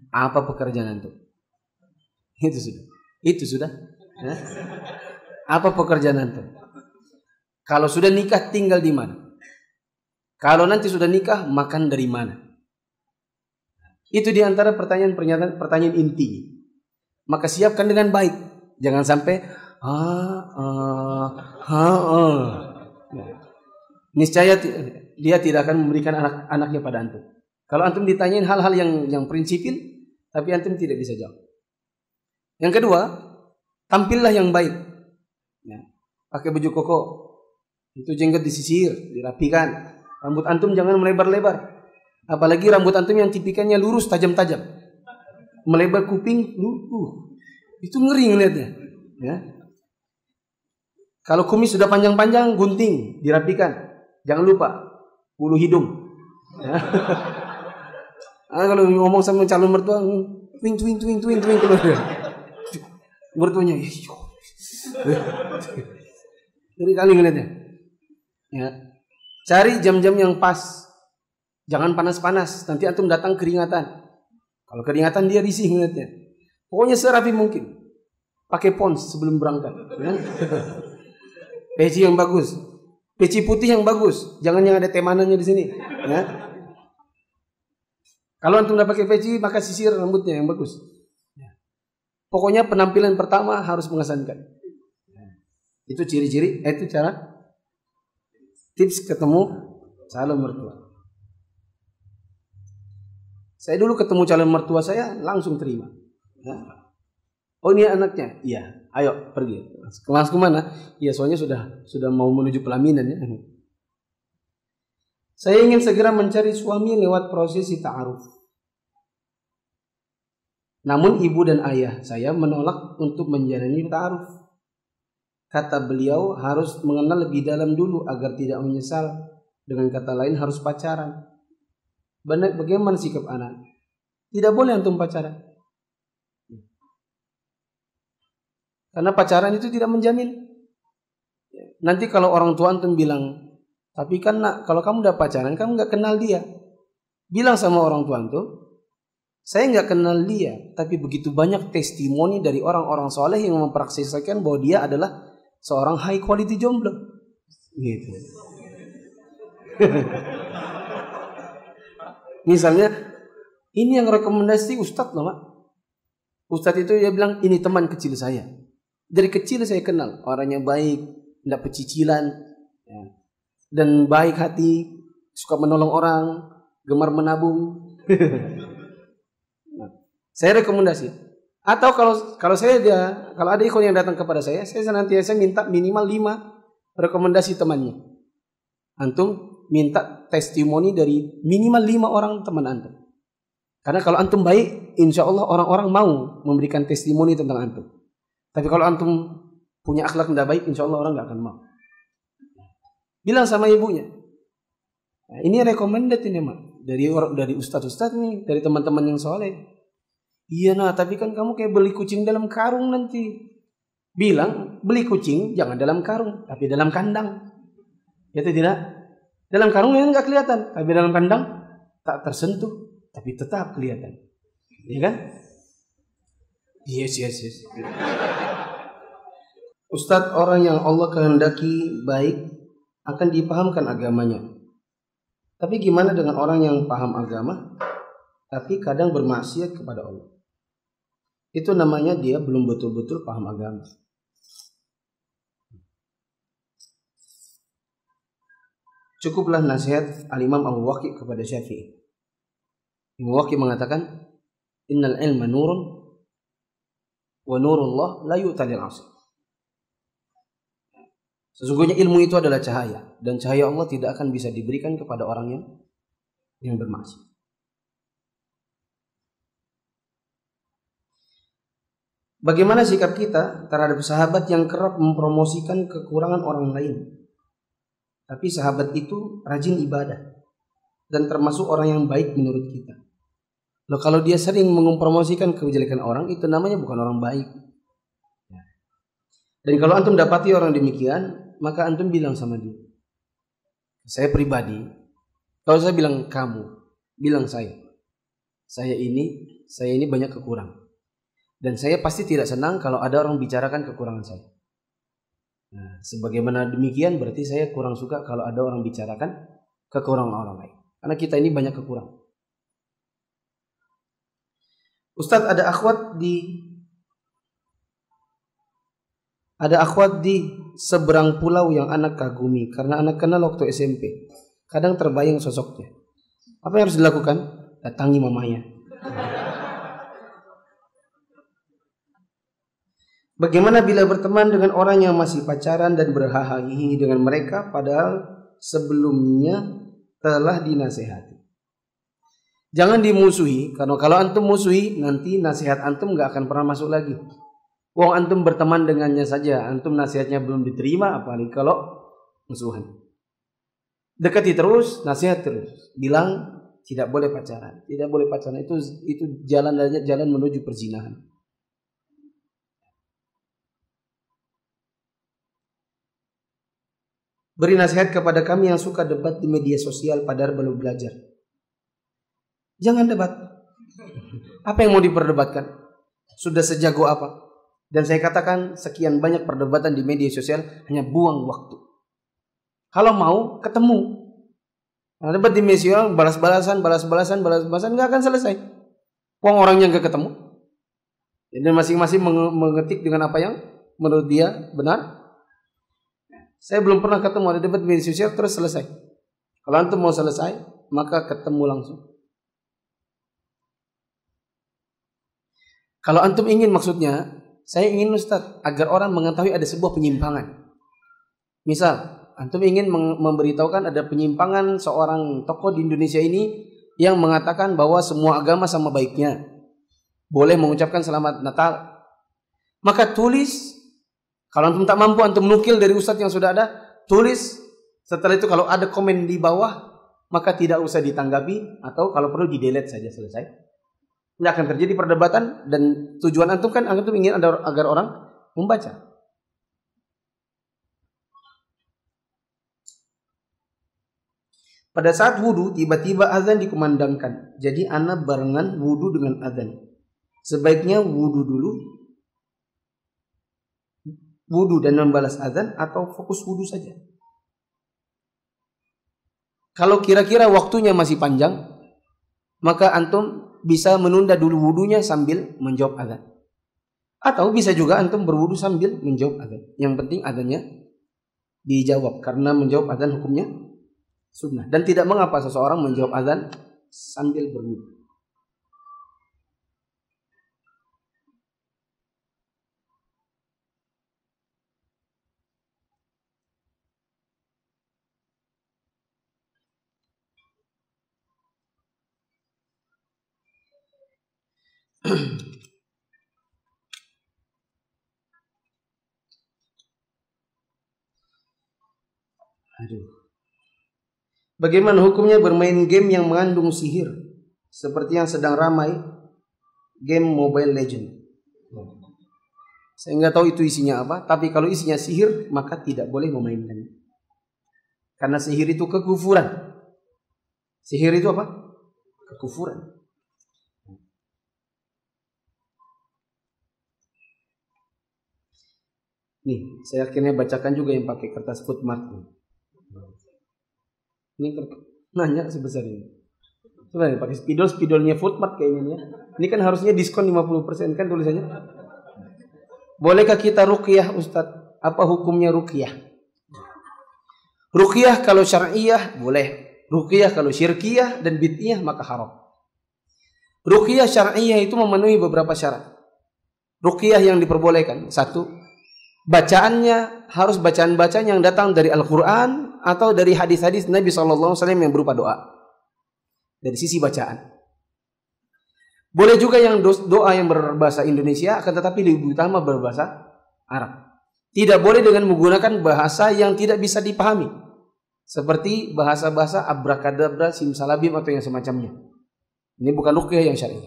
apa pekerjaan antum? Itu sudah. Ya? Apa pekerjaan antum? Kalau sudah nikah tinggal di mana? Kalau nanti sudah nikah makan dari mana? Itu diantara pertanyaan inti. Maka siapkan dengan baik. Jangan sampai niscaya dia tidak akan memberikan anak-anaknya pada antum. Kalau antum ditanyain hal-hal yang prinsipil, tapi antum tidak bisa jawab. Yang kedua, tampillah yang baik. Ya. Pakai baju koko, itu jenggot disisir, dirapikan. Rambut antum jangan melebar-lebar. Apalagi rambut antum yang tipikannya lurus, tajam-tajam. Melebar kuping, itu ngeri ngelihatnya. Ya. Kalau kumis sudah panjang-panjang, gunting, dirapikan. Jangan lupa bulu hidung. Ya. Kalau ngomong sama calon mertua, twing keluar. Mertuanya, jadi kali ngeliatnya. Ya. Cari jam-jam yang pas. Jangan panas-panas. Nanti antum datang keringatan. Kalau keringatan dia risih ngeliatnya. Pokoknya serapi mungkin. Pakai pons sebelum berangkat. Ya. Peci yang bagus. Peci putih yang bagus. Jangan yang ada temanannya di sini. Ya. Kalau antum udah pakai peci, maka sisir rambutnya yang bagus. Ya. Pokoknya penampilan pertama harus mengesankan. Ya. Itu ciri-ciri, itu cara tips ketemu calon mertua. Saya dulu ketemu calon mertua saya langsung terima. Ya. Oh ini anaknya, iya. Ayo pergi. Langsung kemana? Iya soalnya sudah mau menuju pelaminan ya. Saya ingin segera mencari suami lewat prosesi ta'aruf. Namun ibu dan ayah saya menolak untuk menjalani ta'aruf. Kata beliau harus mengenal lebih dalam dulu agar tidak menyesal. Dengan kata lain harus pacaran. Bagaimana sikap anak? Tidak boleh antum pacaran. Karena pacaran itu tidak menjamin. Nanti kalau orang tua antum bilang, tapi kan nak, kalau kamu udah pacaran, kamu nggak kenal dia. Bilang sama orang tua antum, saya nggak kenal dia, tapi begitu banyak testimoni dari orang-orang soleh yang mempraktisikan bahwa dia adalah seorang high quality jomblo. Gitu. Misalnya, ini yang rekomendasi Ustadz loh, Mak. Ustadz itu dia bilang, ini teman kecil saya. Dari kecil saya kenal, orangnya baik, tidak pecicilan, ya. Dan baik hati, suka menolong orang, gemar menabung. Nah, saya rekomendasi. Atau kalau ada ikhwan yang datang kepada saya senantiasa minta minimal 5 rekomendasi temannya. Antum minta testimoni dari minimal 5 orang teman antum. Karena kalau antum baik, insya Allah orang-orang mau memberikan testimoni tentang antum. Tapi kalau antum punya akhlak tidak baik, insya Allah orang nggak akan mau. Bilang sama ibunya. Nah, ini recommended ini Mak. Dari ustadz-ustadz nih, dari teman-teman yang soleh. Iya nah, tapi kan kamu kayak beli kucing dalam karung nanti. Bilang beli kucing jangan dalam karung, tapi dalam kandang. Ya tidak? Dalam karung memang nggak kelihatan, tapi dalam kandang tak tersentuh, tapi tetap kelihatan. Iya kan? Yes. Ustadz, orang yang Allah kehendaki baik akan dipahamkan agamanya. Tapi gimana dengan orang yang paham agama, tapi kadang bermaksiat kepada Allah? Itu namanya dia belum betul-betul paham agama. Cukuplah nasihat Al-Imam Abu Waqi kepada Syafi'i. Imam Waqi mengatakan, Innal ilma nurun wa nurullah la yu'talil 'asir. Sesungguhnya ilmu itu adalah cahaya, dan cahaya Allah tidak akan bisa diberikan kepada orang yang bermaksiat. Bagaimana sikap kita terhadap sahabat yang kerap mempromosikan kekurangan orang lain? Tapi sahabat itu rajin ibadah dan termasuk orang yang baik menurut kita. Loh, kalau dia sering mempromosikan kejelekan orang, itu namanya bukan orang baik. Dan kalau antum dapati orang demikian, maka antum bilang sama dia. Saya pribadi, kalau saya bilang kamu, bilang saya ini banyak kekurangan. Dan saya pasti tidak senang kalau ada orang bicarakan kekurangan saya. Nah, sebagaimana demikian berarti saya kurang suka kalau ada orang bicarakan kekurangan orang lain. Karena kita ini banyak kekurangan. Ustadz, ada akhwat di seberang pulau yang anak kagumi karena anak kenal waktu SMP. Kadang terbayang sosoknya. Apa yang harus dilakukan? Datangi mamanya. Bagaimana bila berteman dengan orang yang masih pacaran dan berhahaha dengan mereka padahal sebelumnya telah dinasehati? Jangan dimusuhi, karena kalau antum musuhi nanti nasihat antum gak akan pernah masuk lagi. Wong antum berteman dengannya saja, antum nasihatnya belum diterima, apalagi kalau musuhan. Dekati terus, nasihat terus. Bilang tidak boleh pacaran, tidak boleh pacaran, itu jalan menuju perzinahan. Beri nasihat kepada kami yang suka debat di media sosial padahal belum belajar. Jangan debat. Apa yang mau diperdebatkan? Sudah sejago apa? Dan saya katakan sekian banyak perdebatan di media sosial hanya buang waktu. Kalau mau ketemu. Nah, debat di media sosial balas-balasan nggak akan selesai. Uang orangnya nggak ketemu. Dan masing-masing mengetik dengan apa yang menurut dia benar. Saya belum pernah ketemu ada debat di media sosial terus selesai. Kalau antum mau selesai, maka ketemu langsung. Kalau antum ingin, maksudnya, saya ingin Ustadz agar orang mengetahui ada sebuah penyimpangan. Misal, antum ingin memberitahukan ada penyimpangan seorang tokoh di Indonesia ini yang mengatakan bahwa semua agama sama baiknya. Boleh mengucapkan selamat Natal. Maka tulis. Kalau antum tak mampu, antum nukil dari ustadz yang sudah ada, tulis. Setelah itu kalau ada komen di bawah, maka tidak usah ditanggapi, atau kalau perlu di-delete saja, selesai. Tidak akan terjadi perdebatan, dan tujuan antum kan antum ingin agar orang membaca. Pada saat wudu, tiba-tiba azan dikumandangkan. Jadi ana barengan wudu dengan azan. Sebaiknya wudu dulu, wudu dan membalas azan, atau fokus wudu saja. Kalau kira-kira waktunya masih panjang, maka antum bisa menunda dulu wudunya sambil menjawab azan. Atau bisa juga antum berwudu sambil menjawab azan. Yang penting azannya dijawab, karena menjawab azan hukumnya sunnah. Dan tidak mengapa seseorang menjawab azan sambil berwudu. Bagaimana hukumnya bermain game yang mengandung sihir seperti yang sedang ramai game Mobile Legend. Saya nggak tahu itu isinya apa, tapi kalau isinya sihir maka tidak boleh memainkannya. Karena sihir itu kekufuran. Sihir itu apa? Kekufuran. Nih, saya akhirnya bacakan juga yang pakai kertas footmark. Ini nanya sebesar ini. Coba pakai spidolnya footmark kayaknya. Ini kan harusnya diskon 50% kan tulisannya. Bolehkah kita ruqyah, Ustadz? Apa hukumnya ruqyah? Ruqyah kalau syar'iyah boleh. Ruqyah kalau syirkiyah dan bid'iyah maka haram. Ruqyah syar'iyah itu memenuhi beberapa syarat. Ruqyah yang diperbolehkan, satu, bacaannya harus bacaan-bacaan yang datang dari Al-Quran atau dari hadis-hadis Nabi SAW yang berupa doa. Dari sisi bacaan. Boleh juga yang doa yang berbahasa Indonesia, akan tetapi lebih utama berbahasa Arab. Tidak boleh dengan menggunakan bahasa yang tidak bisa dipahami. Seperti bahasa-bahasa abrakadabra, simsalabim atau yang semacamnya. Ini bukan ruqyah yang syar'i.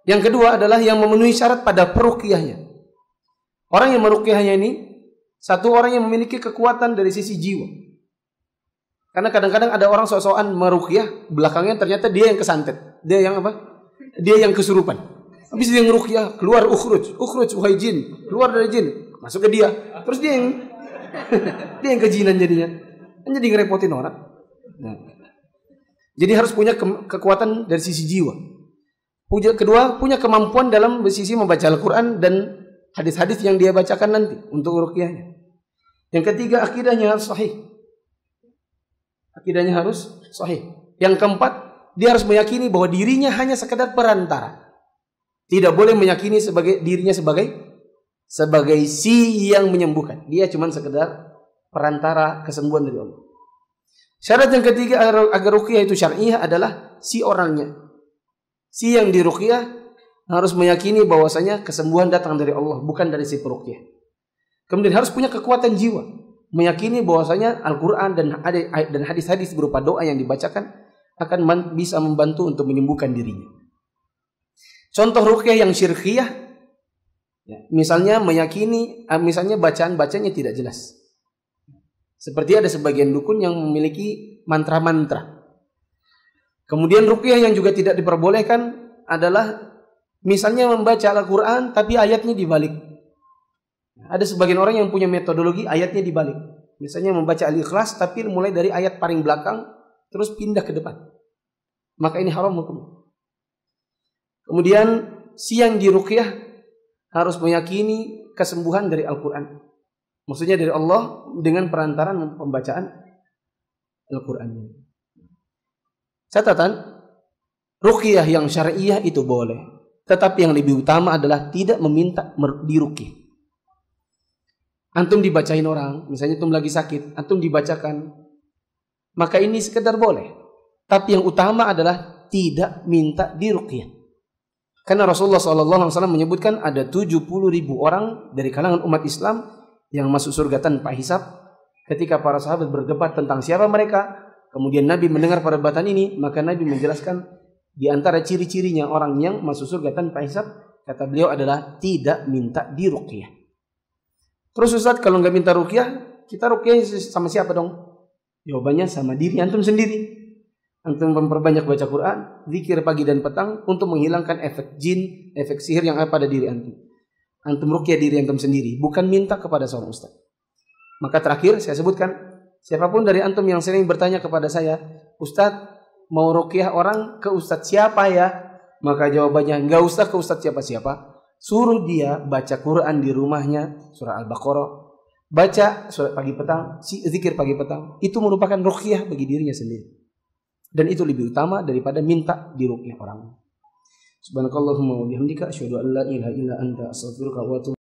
Yang kedua adalah yang memenuhi syarat pada peruqyahnya. Orang yang meruqyahnya ini satu orang yang memiliki kekuatan dari sisi jiwa. Karena kadang-kadang ada orang sok-sokan meruqyah, belakangnya ternyata dia yang kesantet. Dia yang apa? Dia yang kesurupan. Habis dia ngeruqyah, keluar ukhruj, wahai jin, keluar dari jin, masuk ke dia. Terus dia yang dia yang kejinan jadinya. Jadi ngerepotin orang. Nah. Jadi harus punya kekuatan dari sisi jiwa. Kedua, punya kemampuan dalam sisi membaca Al-Quran dan hadis-hadis yang dia bacakan nanti untuk ruqyahnya. Yang ketiga, akidahnya harus sahih. Akidahnya harus sahih. Yang keempat, dia harus meyakini bahwa dirinya hanya sekedar perantara. Tidak boleh meyakini dirinya sebagai si yang menyembuhkan. Dia cuma sekedar perantara kesembuhan dari Allah. Syarat yang ketiga agar ruqyah itu syar'iyah adalah si orangnya. Si yang diruqyah harus meyakini bahwasanya kesembuhan datang dari Allah, bukan dari si peruqyah. Kemudian harus punya kekuatan jiwa, meyakini bahwasanya Al-Quran dan hadis-hadis berupa doa yang dibacakan akan bisa membantu untuk menyembuhkan dirinya. Contoh ruqyah yang syirkiyah, misalnya meyakini, misalnya bacaan-bacanya tidak jelas. Seperti ada sebagian dukun yang memiliki mantra-mantra. Kemudian ruqyah yang juga tidak diperbolehkan adalah misalnya membaca Al-Quran tapi ayatnya dibalik. Ada sebagian orang yang punya metodologi ayatnya dibalik. Misalnya membaca Al-Ikhlas tapi mulai dari ayat paling belakang terus pindah ke depan. Maka ini haram hukumnya. Kemudian si yang diruqyah harus meyakini kesembuhan dari Al-Quran. Maksudnya dari Allah dengan perantaran pembacaan Al-Quran. Catatan, ruqyah yang syar'iyah itu boleh. Tetapi yang lebih utama adalah tidak meminta diruqyah. Antum dibacain orang, misalnya antum lagi sakit, antum dibacakan. Maka ini sekedar boleh. Tapi yang utama adalah tidak minta diruqyah. Karena Rasulullah SAW menyebutkan ada 70.000 orang dari kalangan umat Islam yang masuk surga tanpa hisab. Ketika para sahabat berdebat tentang siapa mereka, kemudian Nabi mendengar perdebatan ini, maka Nabi menjelaskan di antara ciri-cirinya orang yang masuk surga tanpa hisab, kata beliau adalah tidak minta diruqyah. Terus Ustaz, kalau nggak minta ruqyah, kita ruqyah sama siapa dong? Jawabannya sama diri antum sendiri. Antum memperbanyak baca Quran, zikir pagi dan petang untuk menghilangkan efek jin, efek sihir yang ada pada diri antum. Antum ruqyah diri antum sendiri, bukan minta kepada seorang ustaz. Maka terakhir saya sebutkan, siapapun dari antum yang sering bertanya kepada saya, Ustaz, mau ruqyah orang ke ustaz siapa ya? Maka jawabannya, enggak usah ke ustaz siapa-siapa. Suruh dia baca Quran di rumahnya, surah Al-Baqarah, baca surat pagi petang, zikir pagi petang. Itu merupakan ruqyah bagi dirinya sendiri. Dan itu lebih utama daripada minta diruqyah orang. Subhanakallahumma wa bihamdika asyhadu an la ilaha illa anta astaghfiruka wa atubu